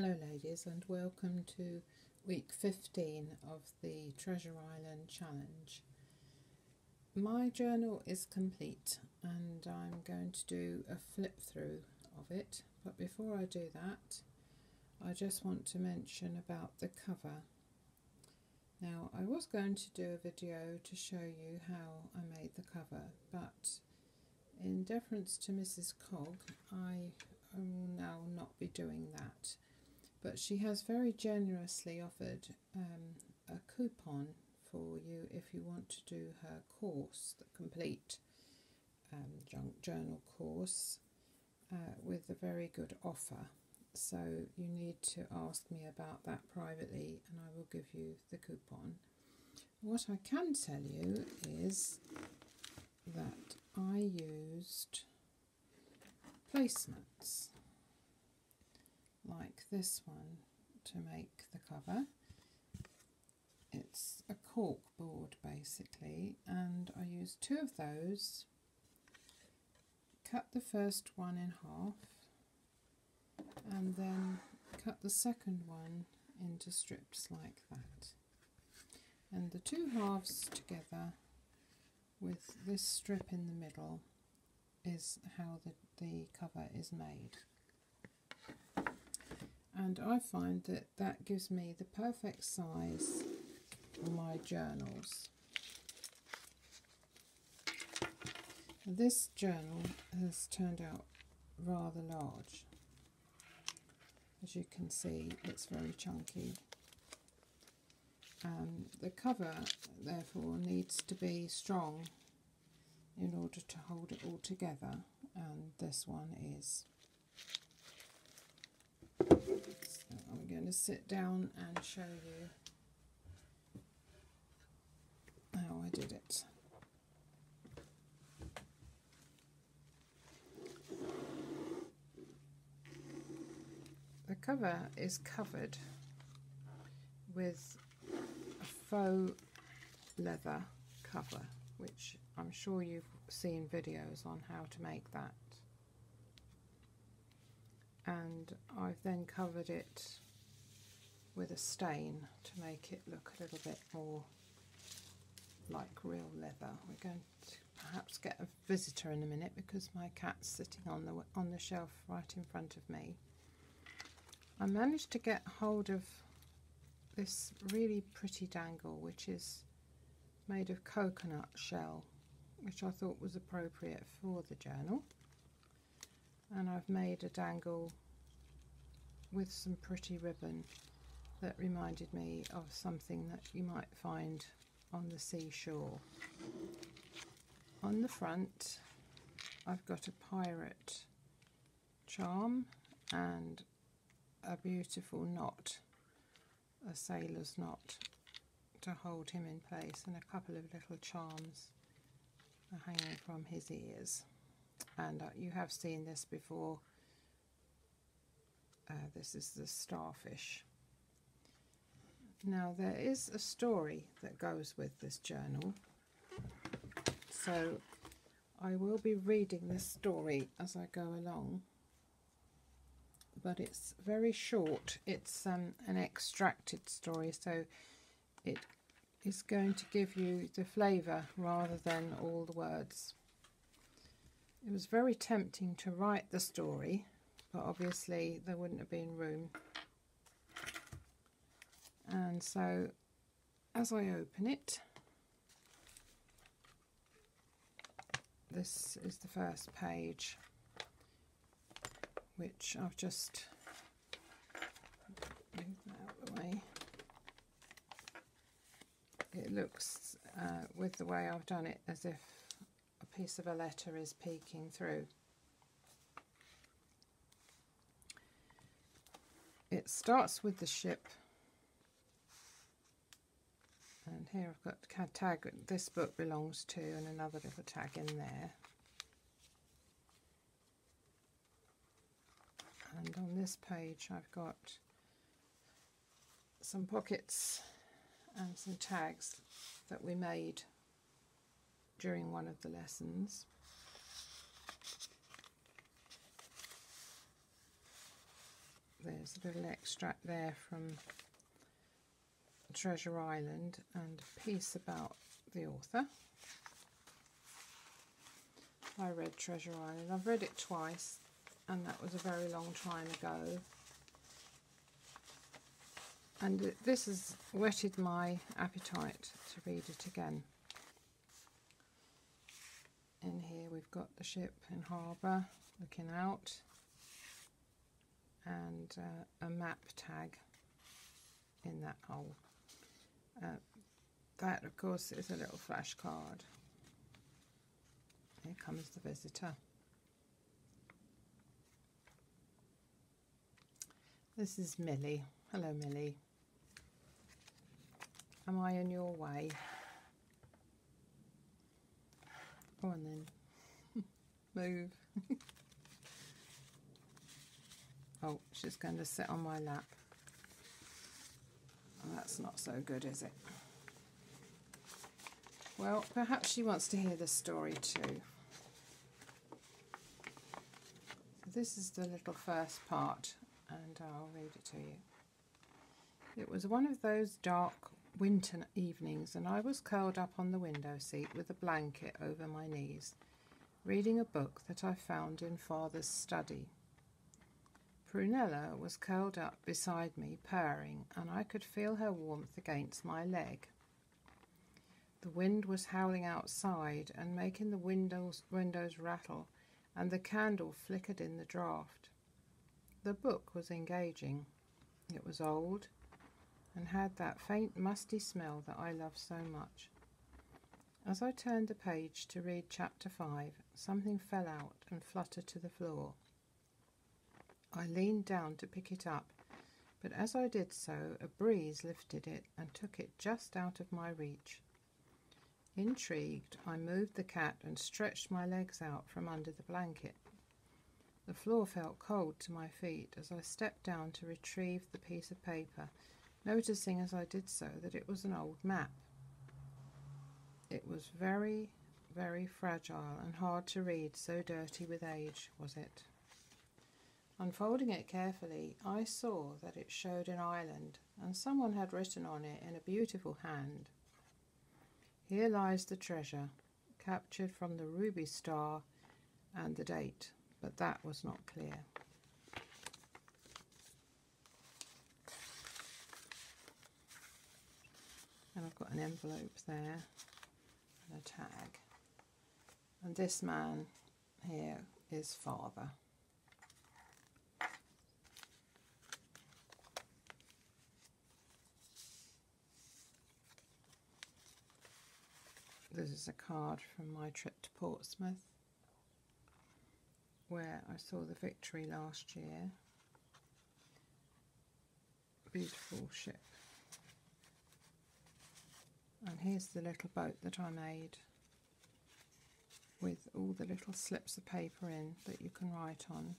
Hello ladies, and welcome to week 15 of the Treasure Island challenge. My journal is complete and I'm going to do a flip through of it, but before I do that I just want to mention about the cover. Now, I was going to do a video to show you how I made the cover, but in deference to Mrs. Cog I will now not be doing that. But she has very generously offered a coupon for you if you want to do her course, the complete junk journal course, with a very good offer. So you need to ask me about that privately and I will give you the coupon. What I can tell you is that I used placemats like this one to make the cover. It's a cork board basically, and I used two of those, cut the first one in half and then cut the second one into strips like that, and the two halves together with this strip in the middle is how the cover is made. And I find that that gives me the perfect size for my journals. This journal has turned out rather large. As you can see, it's very chunky. The cover therefore needs to be strong in order to hold it all together, and this one is. So I'm going to sit down and show you how I did it. The cover is covered with a faux leather cover, which I'm sure you've seen videos on how to make that. And I've then covered it with a stain to make it look a little bit more like real leather. We're going to perhaps get a visitor in a minute because my cat's sitting on the shelf right in front of me. I managed to get hold of this really pretty dangle, which is made of coconut shell, which I thought was appropriate for the journal. And I've made a dangle with some pretty ribbon that reminded me of something that you might find on the seashore. On the front I've got a pirate charm and a beautiful knot, a sailor's knot, to hold him in place, and a couple of little charms are hanging from his ears. And you have seen this before. This is the starfish. Now there is a story that goes with this journal, so I will be reading this story as I go along, but it's very short. It's an extracted story, so it is going to give you the flavour rather than all the words. It was very tempting to write the story, but obviously there wouldn't have been room. And so as I open it, this is the first page, which I've just moved out of the way. It looks, with the way I've done it, as if a piece of a letter is peeking through. It starts with the ship, and here I've got the tag this book belongs to and another little tag in there. And on this page I've got some pockets and some tags that we made during one of the lessons. There's a little extract there from Treasure Island and a piece about the author. I read Treasure Island. I've read it twice, and that was a very long time ago. And this has whetted my appetite to read it again. In here we've got the ship in harbour looking out, and a map tag in that hole. That of course is a little flashcard. Here comes the visitor. This is Millie. Hello Millie. Am I in your way? Go on then. Move. Oh, she's going to sit on my lap. Oh, that's not so good, is it? Well, perhaps she wants to hear the story too. This is the little first part, and I'll read it to you. It was one of those dark winter evenings, and I was curled up on the window seat with a blanket over my knees, reading a book that I found in Father's study. Prunella was curled up beside me, purring, and I could feel her warmth against my leg. The wind was howling outside and making the windows rattle, and the candle flickered in the draught. The book was engaging. It was old, and had that faint musty smell that I love so much. As I turned the page to read chapter 5, something fell out and fluttered to the floor. I leaned down to pick it up, but as I did so, a breeze lifted it and took it just out of my reach. Intrigued, I moved the cat and stretched my legs out from under the blanket. The floor felt cold to my feet as I stepped down to retrieve the piece of paper, noticing as I did so that it was an old map. It was very, very fragile and hard to read, so dirty with age was it. Unfolding it carefully, I saw that it showed an island, and someone had written on it in a beautiful hand, "Here lies the treasure, captured from the Ruby Star," and the date, but that was not clear. And I've got an envelope there and a tag. And this man here is Father. This is a card from my trip to Portsmouth, where I saw the Victory last year. Beautiful ship. And here's the little boat that I made, with all the little slips of paper in that you can write on.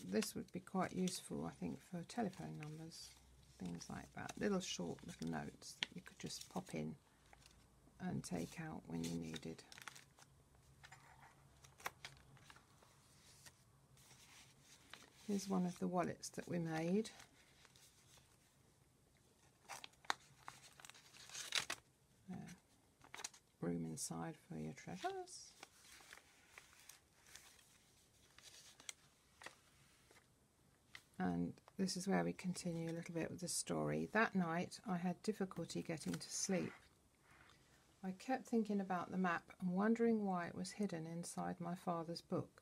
This would be quite useful, I think, for telephone numbers, things like that. Little short little notes that you could just pop in and take out when you needed. Here's one of the wallets that we made. Room inside for your treasures. And this is where we continue a little bit with the story. That night I had difficulty getting to sleep. I kept thinking about the map and wondering why it was hidden inside my father's book.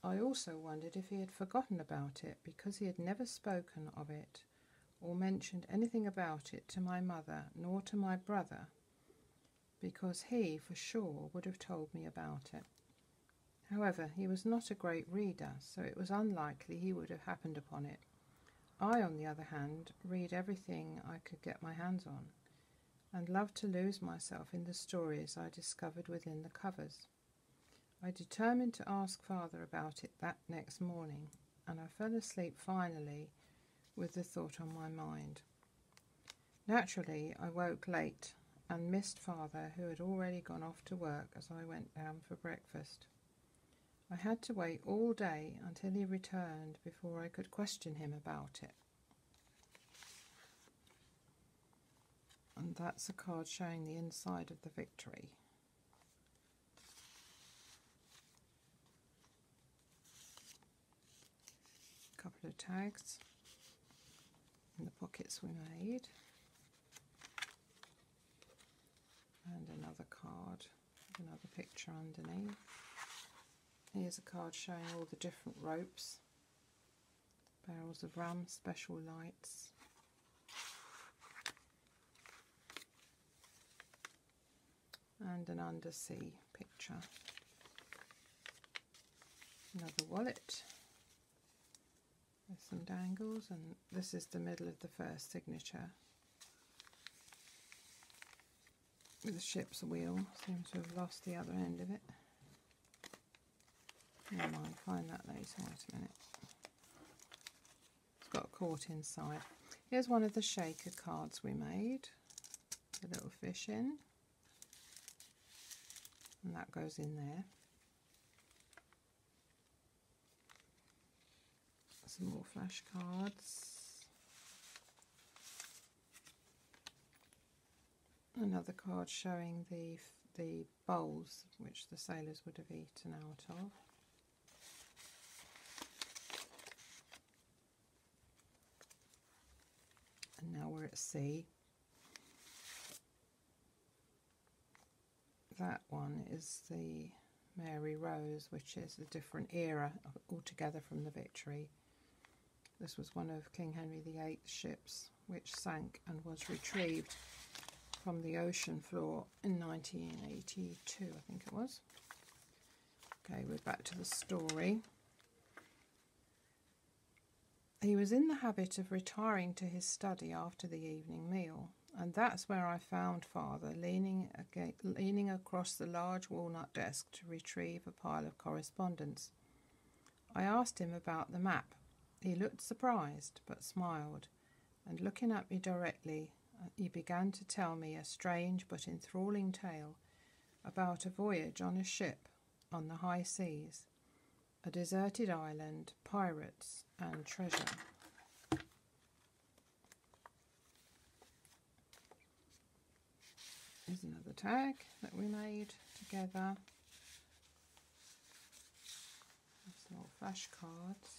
I also wondered if he had forgotten about it because he had never spoken of it or mentioned anything about it to my mother nor to my brother, because he, for sure, would have told me about it. However, he was not a great reader, so it was unlikely he would have happened upon it. I, on the other hand, read everything I could get my hands on, and loved to lose myself in the stories I discovered within the covers. I determined to ask Father about it that next morning, and I fell asleep finally with the thought on my mind. Naturally, I woke late and missed Father, who had already gone off to work as I went down for breakfast. I had to wait all day until he returned before I could question him about it. And that's a card showing the inside of the Victory. A couple of tags in the pockets we made. And another card, another picture underneath. Here's a card showing all the different ropes. Barrels of rum, special lights. And an undersea picture. Another wallet with some dangles, and this is the middle of the first signature. With the ship's wheel, seems to have lost the other end of it. Never mind, find that later, wait a minute. It's got caught inside. Here's one of the shaker cards we made. The little fish in. And that goes in there. Some more flashcards. Another card showing the bowls which the sailors would have eaten out of. And now we're at sea. That one is the Mary Rose, which is a different era altogether from the Victory. This was one of King Henry VIII's ships which sank and was retrieved from the ocean floor in 1982, I think it was. Okay, we're back to the story. He was in the habit of retiring to his study after the evening meal, and that's where I found Father leaning across the large walnut desk to retrieve a pile of correspondence. I asked him about the map. He looked surprised, but smiled, and looking at me directly, he began to tell me a strange but enthralling tale about a voyage on a ship on the high seas, a deserted island, pirates, and treasure. Here's another tag that we made together. Some more flashcards.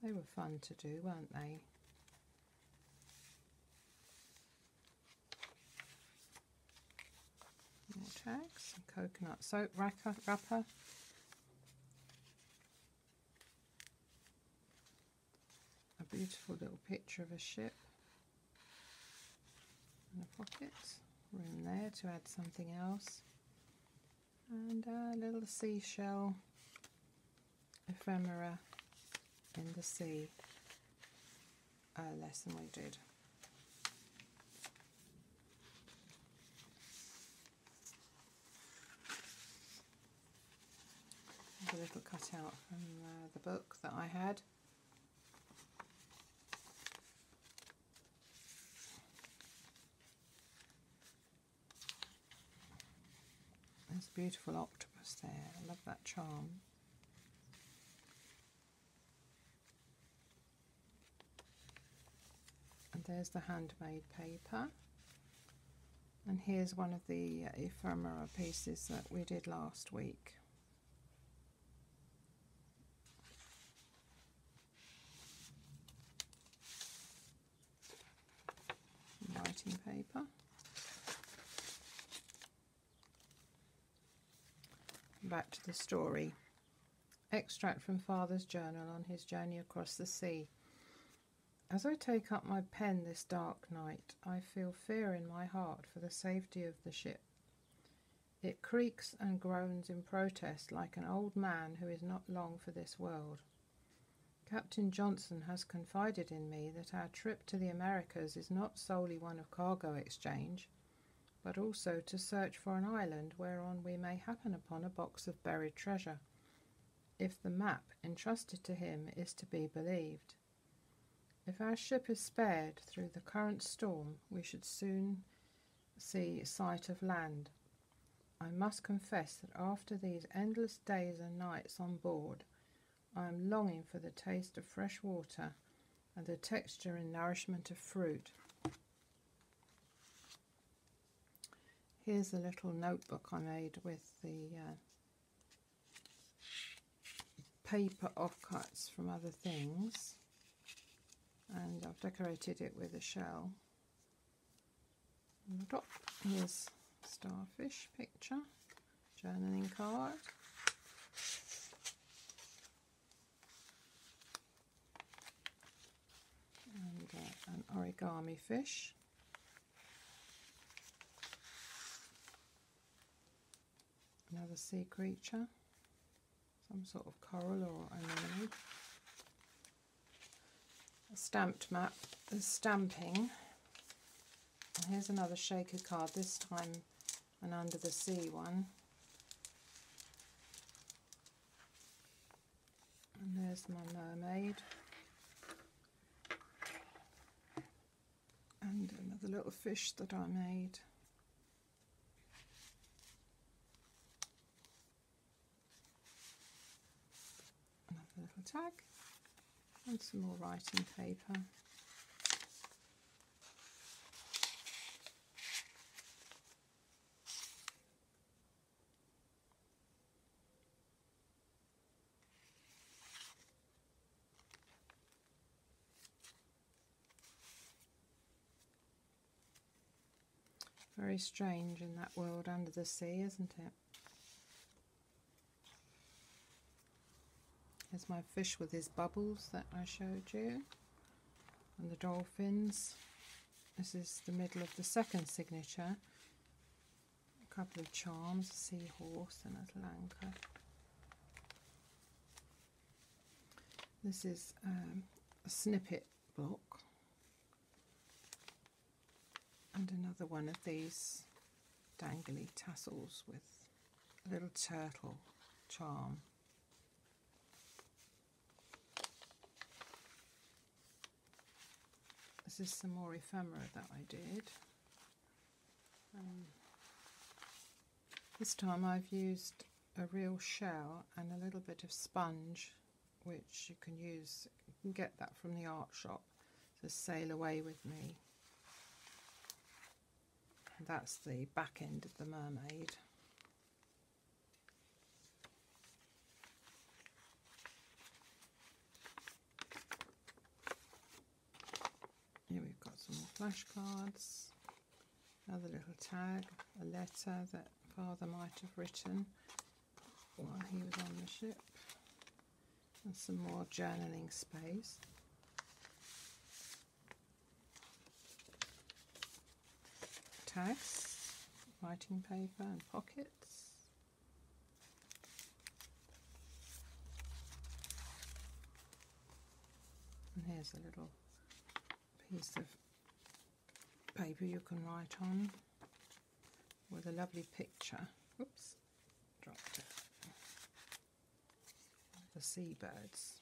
They were fun to do, weren't they? More tags, some coconut soap wrapper. A beautiful little picture of a ship. And a pocket, room there to add something else. And a little seashell ephemera in the sea lesson we did. A little cutout from the book that I had. There's a beautiful octopus there. I love that charm. And there's the handmade paper. And here's one of the ephemera pieces that we did last week. Writing paper. Back to the story. Extract from Father's journal on his journey across the sea. As I take up my pen this dark night, I feel fear in my heart for the safety of the ship. It creaks and groans in protest like an old man who is not long for this world. Captain Johnson has confided in me that our trip to the Americas is not solely one of cargo exchange, but also to search for an island whereon we may happen upon a box of buried treasure, if the map entrusted to him is to be believed. If our ship is spared through the current storm, we should soon see sight of land. I must confess that after these endless days and nights on board, I am longing for the taste of fresh water and the texture and nourishment of fruit. Here's a little notebook I made with the paper offcuts from other things, and I've decorated it with a shell. On the top, here's a starfish picture, journaling card, and an origami fish. Another sea creature, some sort of coral or anemone. A stamped map, the stamping. And here's another shaker card, this time an under the sea one. And there's my mermaid. And another little fish that I made. Little tag and some more writing paper. Very strange in that world under the sea, isn't it? Here's my fish with his bubbles that I showed you, and the dolphins. This is the middle of the second signature. A couple of charms, a seahorse and a little anchor. This is a snippet block, and another one of these dangly tassels with a little turtle charm. This is some more ephemera that I did. This time I've used a real shell and a little bit of sponge, which you can use, you can get that from the art shop, to sail away with me. And that's the back end of the mermaid. Here we've got some more flashcards, another little tag, a letter that Father might have written while he was on the ship, and some more journaling space. Tags, writing paper and pockets. And here's a little piece of paper you can write on with a lovely picture. Oops, dropped it. The seabirds.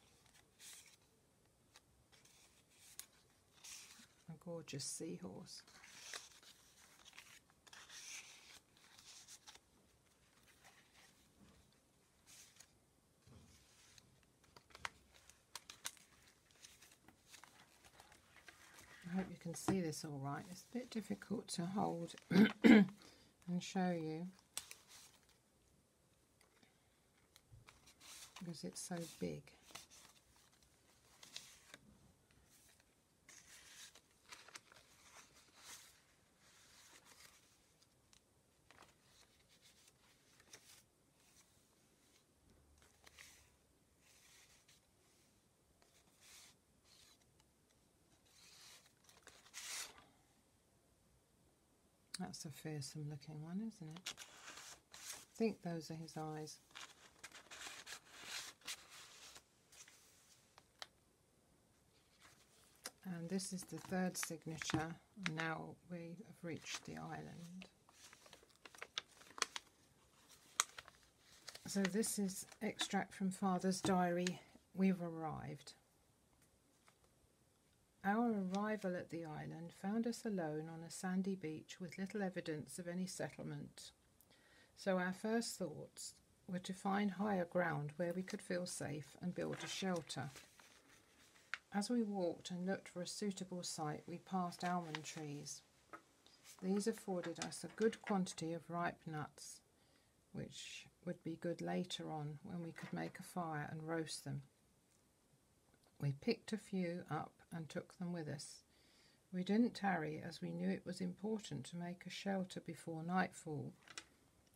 A gorgeous seahorse. I hope you can see this all right. It's a bit difficult to hold and show you because it's so big. That's a fearsome looking one, isn't it? I think those are his eyes. And this is the third signature. Now we have reached the island. So this is extract from Father's diary. We've arrived. Our arrival at the island found us alone on a sandy beach with little evidence of any settlement. So our first thoughts were to find higher ground where we could feel safe and build a shelter. As we walked and looked for a suitable site, we passed almond trees. These afforded us a good quantity of ripe nuts, which would be good later on when we could make a fire and roast them. We picked a few up and took them with us. We didn't tarry, as we knew it was important to make a shelter before nightfall,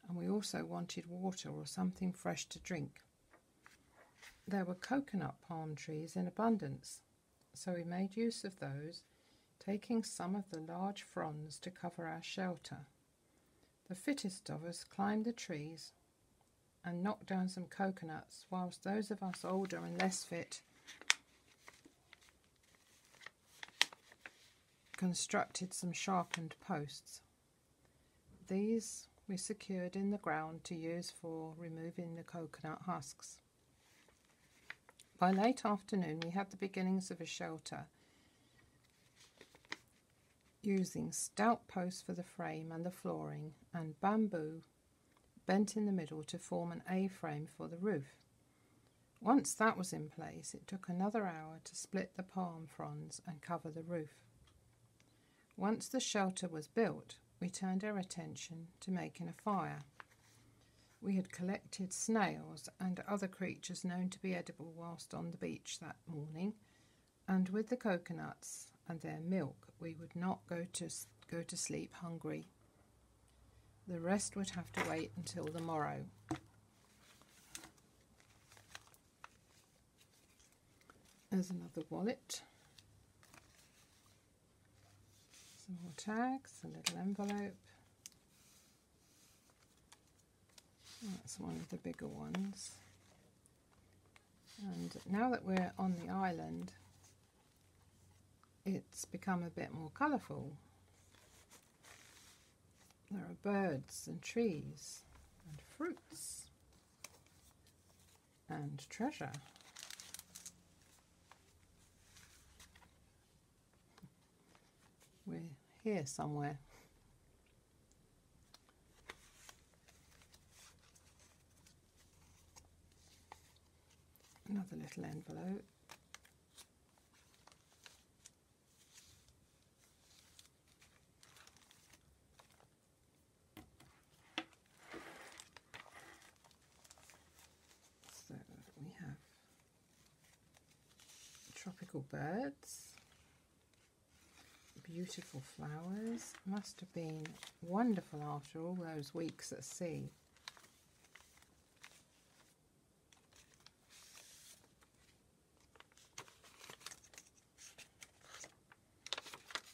and we also wanted water or something fresh to drink. There were coconut palm trees in abundance, so we made use of those, taking some of the large fronds to cover our shelter. The fittest of us climbed the trees and knocked down some coconuts, whilst those of us older and less fit constructed some sharpened posts. These we secured in the ground to use for removing the coconut husks. By late afternoon we had the beginnings of a shelter, using stout posts for the frame and the flooring, and bamboo bent in the middle to form an A-frame for the roof. Once that was in place, it took another hour to split the palm fronds and cover the roof. Once the shelter was built, we turned our attention to making a fire. We had collected snails and other creatures known to be edible whilst on the beach that morning, and with the coconuts and their milk we would not go to sleep hungry. The rest would have to wait until the morrow. There's another wallet. Some more tags, a little envelope. That's one of the bigger ones. And now that we're on the island, it's become a bit more colourful. There are birds and trees and fruits and treasure. We're here somewhere. Another little envelope. So we have tropical birds. Beautiful flowers. Must have been wonderful after all those weeks at sea.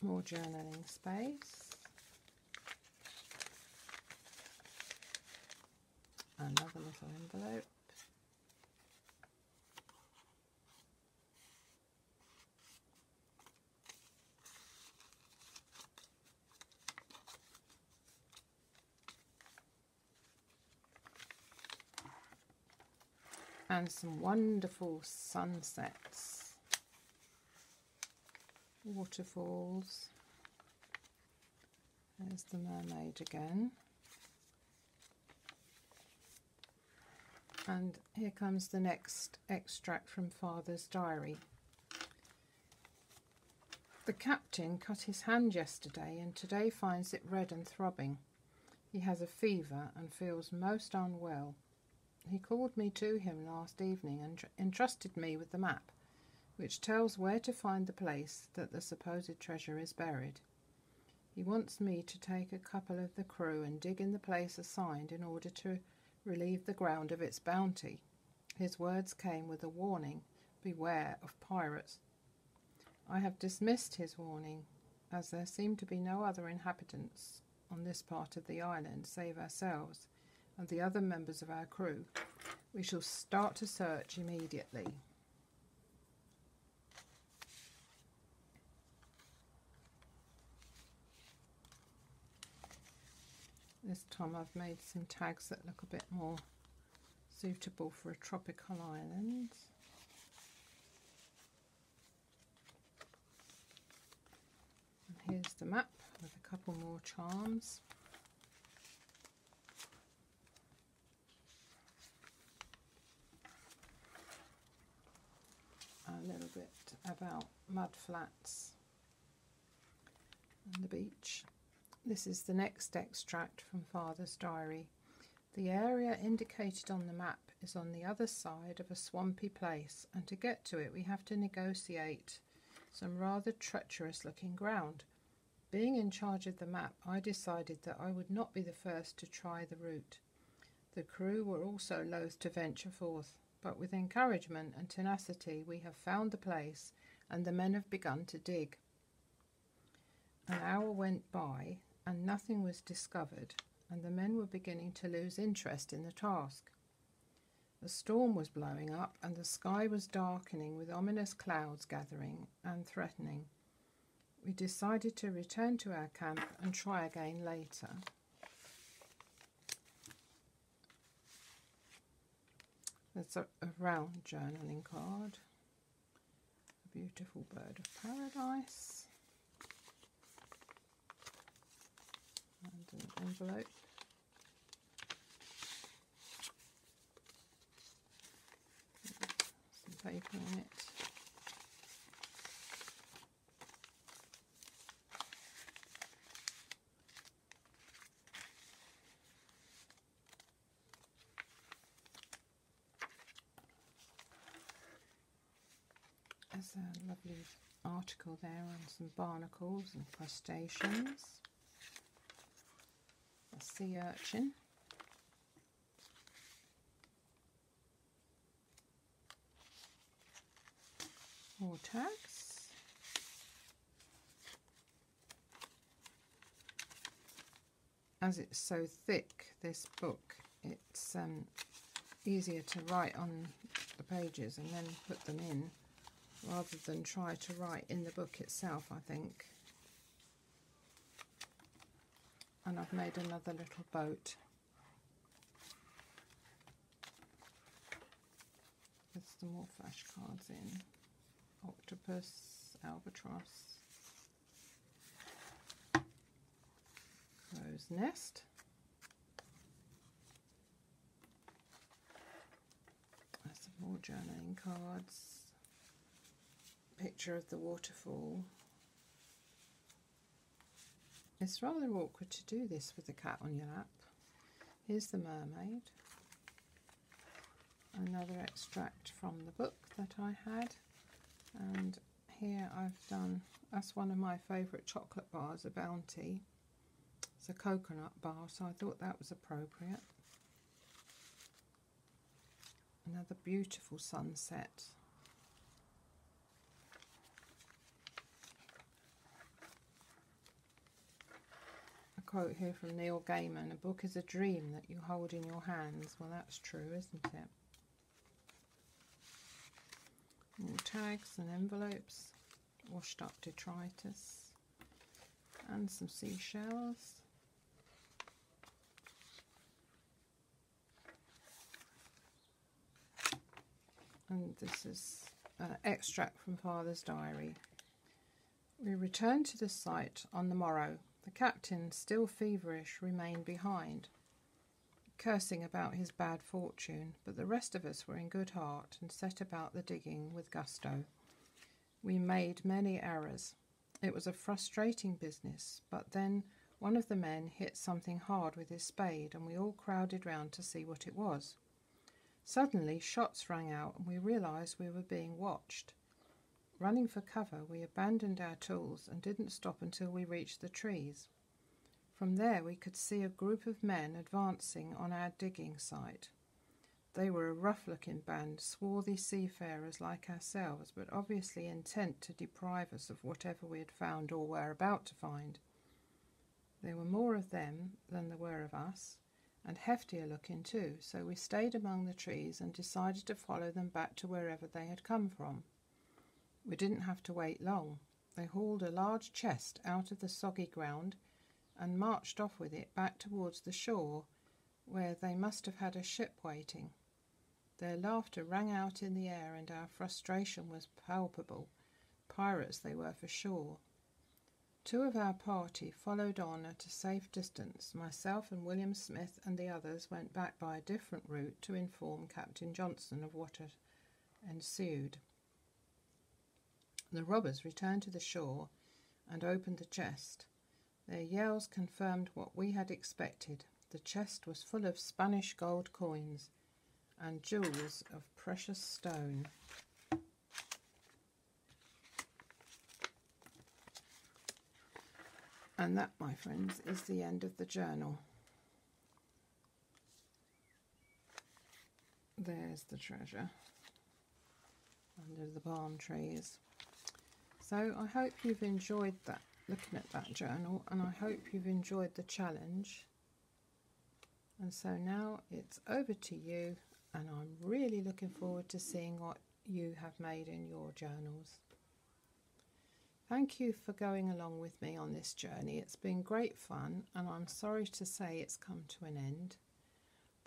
More journaling space. Another little envelope. And some wonderful sunsets, waterfalls. There's the mermaid again. And here comes the next extract from Father's diary. The captain cut his hand yesterday and today finds it red and throbbing. He has a fever and feels most unwell. He called me to him last evening and entrusted me with the map, which tells where to find the place that the supposed treasure is buried. He wants me to take a couple of the crew and dig in the place assigned in order to relieve the ground of its bounty. His words came with a warning, beware of pirates. I have dismissed his warning, as there seem to be no other inhabitants on this part of the island save ourselves and the other members of our crew. We shall start to search immediately. This time I've made some tags that look a bit more suitable for a tropical island. And here's the map with a couple more charms. little bit about mud flats and the beach. This is the next extract from Father's diary. The area indicated on the map is on the other side of a swampy place, and to get to it we have to negotiate some rather treacherous looking ground. Being in charge of the map, I decided that I would not be the first to try the route. The crew were also loath to venture forth, but with encouragement and tenacity we have found the place, and the men have begun to dig. An hour went by and nothing was discovered, and the men were beginning to lose interest in the task. A storm was blowing up and the sky was darkening with ominous clouds gathering and threatening. We decided to return to our camp and try again later. There's a round journaling card, a beautiful bird of paradise, and an envelope. Some paper in it. There's a lovely article there on some barnacles and crustaceans. A sea urchin. More tags. As it's so thick, this book, it's easier to write on the pages and then put them in, rather than try to write in the book itself, I think. And I've made another little boat with some more flashcards in. Octopus, albatross, crow's nest, some more journaling cards, picture of the waterfall. It's rather awkward to do this with the cat on your lap. Here's the mermaid. Another extract from the book that I had. And here I've done, that's one of my favourite chocolate bars, a Bounty. It's a coconut bar, so I thought that was appropriate. Another beautiful sunset. A quote here from Neil Gaiman, "A book is a dream that you hold in your hands." Well, that's true, isn't it? More tags and envelopes, washed up detritus, and some seashells. And this is an extract from Father's diary. We returned to the site on the morrow. The captain, still feverish, remained behind, cursing about his bad fortune, but the rest of us were in good heart and set about the digging with gusto. We made many errors. It was a frustrating business, but then one of the men hit something hard with his spade and we all crowded round to see what it was. Suddenly shots rang out and we realised we were being watched. Running for cover, we abandoned our tools and didn't stop until we reached the trees. From there we could see a group of men advancing on our digging site. They were a rough-looking band, swarthy seafarers like ourselves, but obviously intent to deprive us of whatever we had found or were about to find. There were more of them than there were of us, and heftier looking too, so we stayed among the trees and decided to follow them back to wherever they had come from. We didn't have to wait long. They hauled a large chest out of the soggy ground and marched off with it back towards the shore, where they must have had a ship waiting. Their laughter rang out in the air and our frustration was palpable. Pirates they were for sure. Two of our party followed on at a safe distance. Myself and William Smith and the others went back by a different route to inform Captain Johnson of what had ensued. The robbers returned to the shore and opened the chest. Their yells confirmed what we had expected. The chest was full of Spanish gold coins and jewels of precious stone. And that, my friends, is the end of the journal. There's the treasure under the palm trees. So I hope you've enjoyed that, looking at that journal, and I hope you've enjoyed the challenge. And so now it's over to you, and I'm really looking forward to seeing what you have made in your journals. Thank you for going along with me on this journey. It's been great fun, and I'm sorry to say it's come to an end,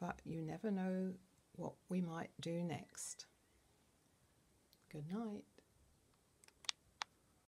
but you never know what we might do next. Good night.